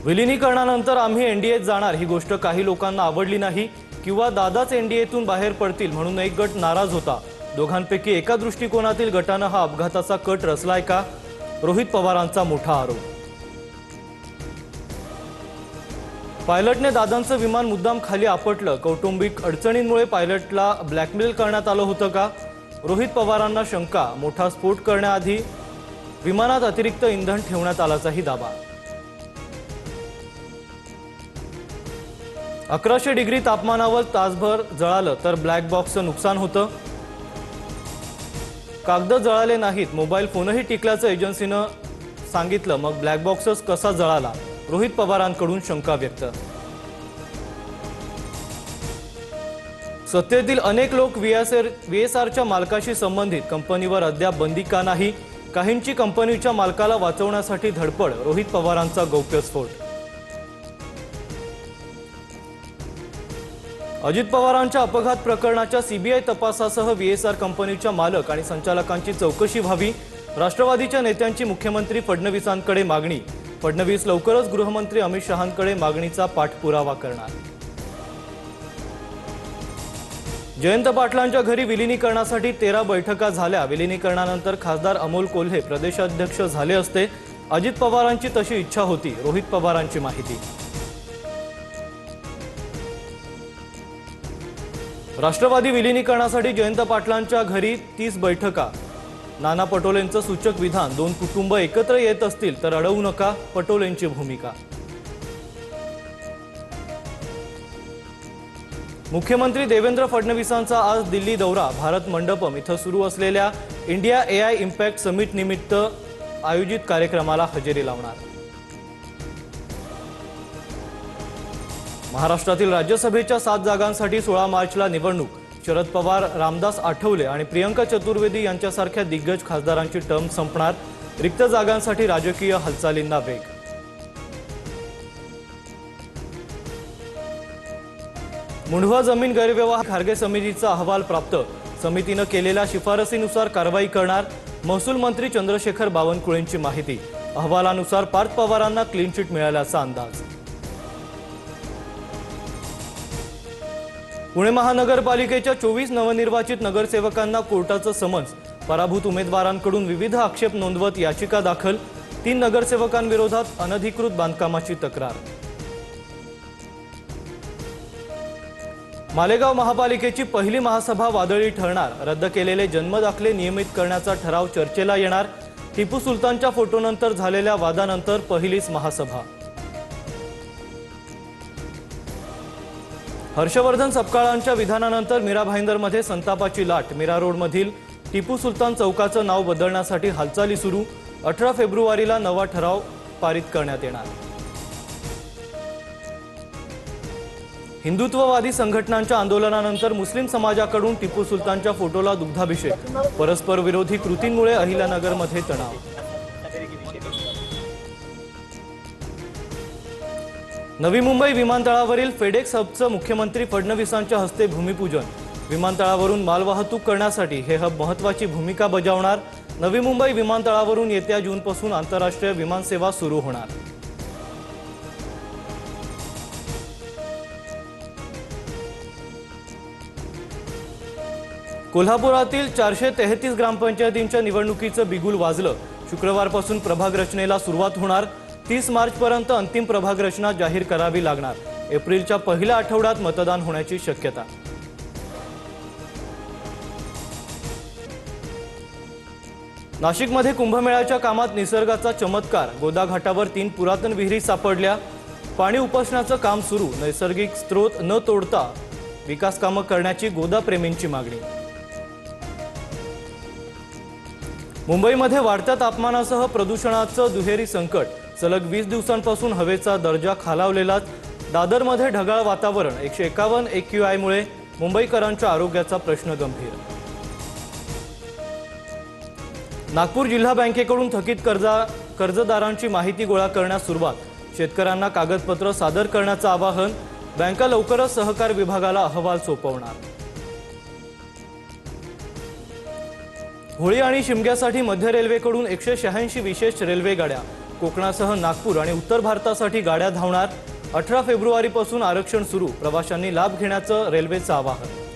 विलीनीकरणानंतर आम्ही एनडीएत जाणार ही गोष्ट काही लोकांना आवडली नाही किंवा दादाच एनडीएतून बाहेर पडतील म्हणून एक गट नाराज होता। दोघांपैकी एका दृष्टिकोनातील गटाने हा अपघाताचा कट रचलाय का? रोहित पवारांचा मोठा आरोप। पायलटने दादांचं विमान मुद्दाम खाली आपटलं, कौटुंबिक अडचणींमुळे पायलटला ब्लॅकमेल करण्यात आलं होतं का? रोहित पवारांना शंका, मोठा स्फोट करण्याआधी विमानात अतिरिक्त इंधन ठेवण्यात आल्याचाही दावा। 1100 डिग्री तापमानावर तासभर जळालं तर ब्लॅक बॉक्सचं नुकसान होतं। कागद जळाले नाहीत, मोबाईल फोनही टिकल्याचं एजन्सीनं सांगितलं, मग ब्लॅक बॉक्सच कसा जळाला? रोहित पवारांकडून शंका व्यक्त। सत्तेतील अनेक लोक व्हीएसआरच्या मालकाशी संबंधित, कंपनीवर अद्याप बंदी का नाही? काहींची कंपनीच्या मालकाला वाचवण्यासाठी धडपड, रोहित पवारांचा गौप्यस्फोट। अजित पवारांच्या अपघात प्रकरणाच्या सीबीआय तपासासह व्हीएसआर कंपनीच्या मालक आणि संचालकांची चौकशी व्हावी, राष्ट्रवादीच्या नेत्यांची मुख्यमंत्री फडणवीसांकडे मागणी। फडणवीस लवकरच गृहमंत्री अमित शहांकडे मागणीचा पाठपुरावा करणार। जयंत पाटलांच्या घरी विलीनीकरणासाठी 13 बैठका झाल्या। विलीनीकरणानंतर खासदार अमोल कोल्हे प्रदेशाध्यक्ष झाले असते, अजित पवारांची तशी इच्छा होती, रोहित पवारांची माहिती। राष्ट्रवादी विलीनीकरणासाठी जयंत पाटलांच्या घरी 30 बैठका। नाना पटोलेंचं सूचक विधान, 2 कुटुंब एकत्र येत असतील तर अडवू नका, पटोलेंची भूमिका। मुख्यमंत्री देवेंद्र फडणवीसांचा आज दिल्ली दौरा। भारत मंडपम इथं सुरू असलेल्या इंडिया एआय इम्पॅक्ट समिट निमित्त आयोजित कार्यक्रमाला हजेरी लावणार। महाराष्ट्रातील राज्यसभेच्या 7 जागांसाठी 16 मार्चला निवडणूक। शरद पवार, रामदास आठवले आणि प्रियंका चतुर्वेदी यांच्यासारख्या दिग्गज खासदारांची टर्म संपणार। रिक्त जागांसाठी राजकीय हालचालींना वेग। मुंढवा जमीन गैरव्यवहार खारगे समितीचा अहवाल प्राप्त। समितीने केलेल्या शिफारसीनुसार कारवाई करणार, महसूल मंत्री चंद्रशेखर बावनकुळेंची माहिती। अहवालानुसार पार्थ पवारांना क्लीन चिट मिळाल्याचा अंदाज। पुणे महानगरपालिकेच्या 24 नवनिर्वाचित नगरसेवकांना कोर्टाचं समन्स। पराभूत उमेदवारांकडून विविध आक्षेप नोंदवत याचिका दाखल। 3 नगरसेवकांविरोधात अनधिकृत बांधकामाची तक्रार। मालेगाव महापालिकेची पहिली महासभा वादळी ठरणार। रद्द केलेले जन्मदाखले नियमित करण्याचा ठराव चर्चेला येणार। टिपू सुलतानच्या फोटोनंतर झालेल्या वादानंतर पहिलीच महासभा। हर्षवर्धन सपकाळांच्या विधानानंतर मीरा भाईंदरमध्ये संतापाची लाट। मीरा रोडमधील टिपू सुलतान चौकाचं नाव बदलण्यासाठी हालचाली सुरू। 18 फेब्रुवारीला नवा ठराव पारित करण्यात येणार। हिंदुत्ववादी संघटनांच्या आंदोलनानंतर मुस्लिम समाजाकडून टिपू सुलतानच्या फोटोला दुग्धाभिषेक। परस्पर विरोधी कृतींमुळे अहिल्यानगरमध्ये तणाव। नवी मुंबई विमानतळावरील फेडेक्स हबचं मुख्यमंत्री फडणवीसांच्या हस्ते भूमिपूजन। विमानतळावरून मालवाहतूक करण्यासाठी हे हब महत्त्वाची भूमिका बजावणार। नवी मुंबई विमानतळावरून येत्या जूनपासून आंतरराष्ट्रीय विमानसेवा सुरू होणार। कोल्हापुरातील 433 ग्रामपंचायतींच्या निवडणुकीचं बिगुल वाजलं। शुक्रवारपासून प्रभाग रचनेला सुरुवात होणार। 30 मार्चपर्यंत अंतिम प्रभाग रचना जाहीर करावी लागणार। एप्रिलच्या पहिल्या आठवड्यात मतदान होण्याची शक्यता। नाशिकमध्ये कुंभमेळ्याच्या कामात निसर्गाचा चमत्कार। गोदा घाटावर 3 पुरातन विहिरी सापडल्या। पाणी उपसण्याचं काम सुरू। नैसर्गिक स्रोत न तोडता विकास कामं करण्याची गोदा प्रेमींची मागणी। मुंबईमध्ये वाढत्या तापमानासह प्रदूषणाचं दुहेरी संकट। सलग 20 दिवसांपासून हवेचा दर्जा खालावलेलाच। दादरमध्ये ढगाळ वातावरण। 151 AQI मुळे मुंबईकरांच्या आरोग्याचा प्रश्न गंभीर। नागपूर जिल्हा बँकेकडून थकीत कर्जदारांची माहिती गोळा करण्यास सुरुवात। शेतकऱ्यांना कागदपत्र सादर करण्याचं आवाहन। बँका लवकरच सहकार विभागाला अहवाल सोपवणार। होळी आणि शिमग्यासाठी मध्य रेल्वेकडून 186 विशेष रेल्वे गाड्या। कोकणासह नागपूर आणि उत्तर भारतासाठी गाड्या धावणार। 18 फेब्रुवारीपासून आरक्षण सुरू, प्रवाशांनी लाभ घेण्याचं रेल्वेचं आवाहन।